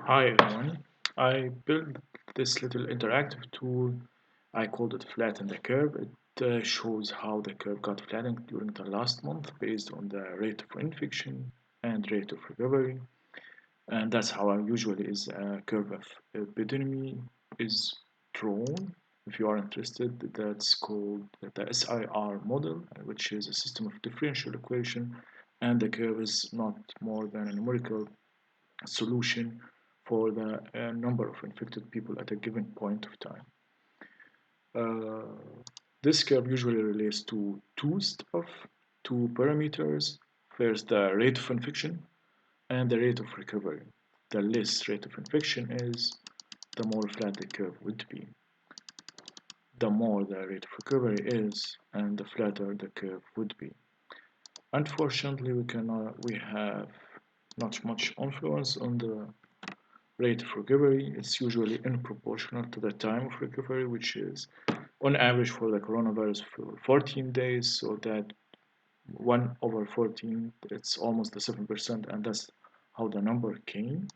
Hi everyone. I built this little interactive tool. I called it Flatten the Curve. It shows how the curve got flattened during the last month based on the rate of infection and rate of recovery. And that's how I usually is a curve of epidemic is drawn. If you are interested, that's called the SIR model, which is a system of differential equation, and the curve is not more than a numerical solution for the number of infected people at a given point of time. Uh, this curve usually relates to two parameters. First, the rate of infection and the rate of recovery. The less rate of infection is, the more flat the curve would be. The more the rate of recovery is, and the flatter the curve would be. Unfortunately, we have not much influence on the rate of recovery. It's usually in proportional to the time of recovery, which is on average for the coronavirus for 14 days. So that 1 over 14, it's almost the 7%, and that's how the number came.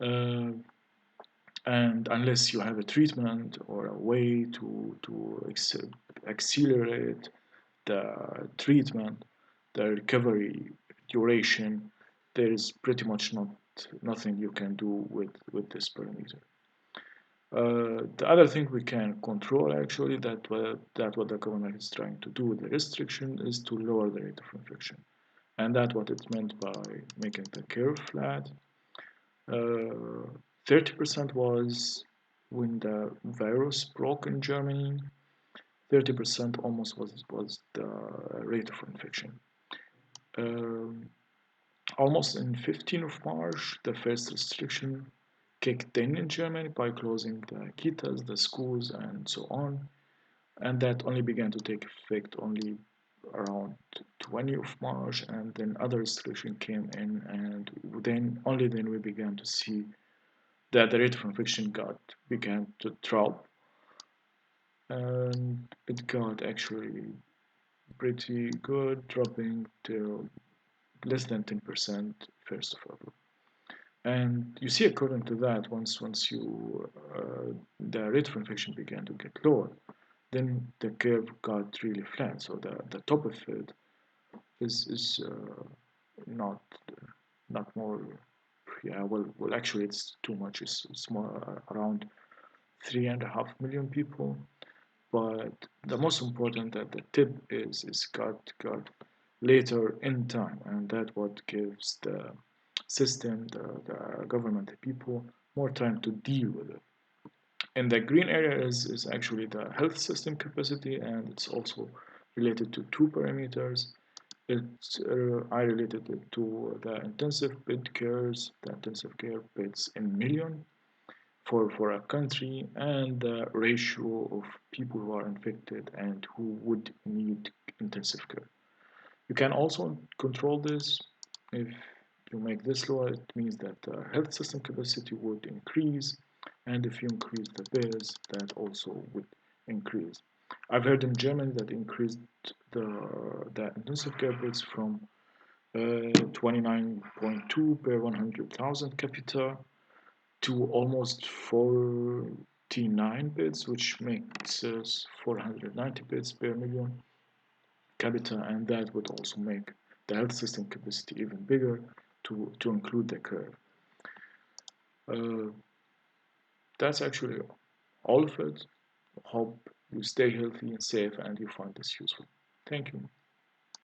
Uh, and unless you have a treatment or a way to accelerate the treatment, the recovery duration, there is pretty much nothing you can do with this parameter. The other thing we can control actually that what the government is trying to do with the restriction is to lower the rate of infection, and that's what it meant by making the curve flat. 30% was when the virus broke in Germany. 30% almost was the rate of infection. Um, Almost in 15th of March, the first restriction kicked in Germany by closing the kitas, the schools, and so on. And that only began to take effect only around 20th of March, and then other restriction came in, and then only then we began to see that the rate of infection began to drop, and it got actually pretty good, dropping to less than 10% first of all. And you see, according to that, once you the rate of infection began to get lower, then the curve got really flat. So the top of it is not not more. Yeah, well, actually, it's too much. It's more around 3.5 million people. But the most important that the tip is got later in time, and that what gives the system, the government, the people more time to deal with it. And the green area is actually the health system capacity, and it's also related to two parameters. I related it to the intensive bed cares, the intensive care beds in million for a country, and the ratio of people who are infected and who would need intensive care. You can also control this. If you make this lower, it means that the health system capacity would increase, and if you increase the beds, that also would increase. I've heard in Germany that increased the intensive care beds from 29.2 per 100,000 capita to almost 49 beds, which makes us 490 beds per million capita, and that would also make the health system capacity even bigger to include the curve. Uh, that's actually all of it. Hope you stay healthy and safe and you find this useful. Thank you.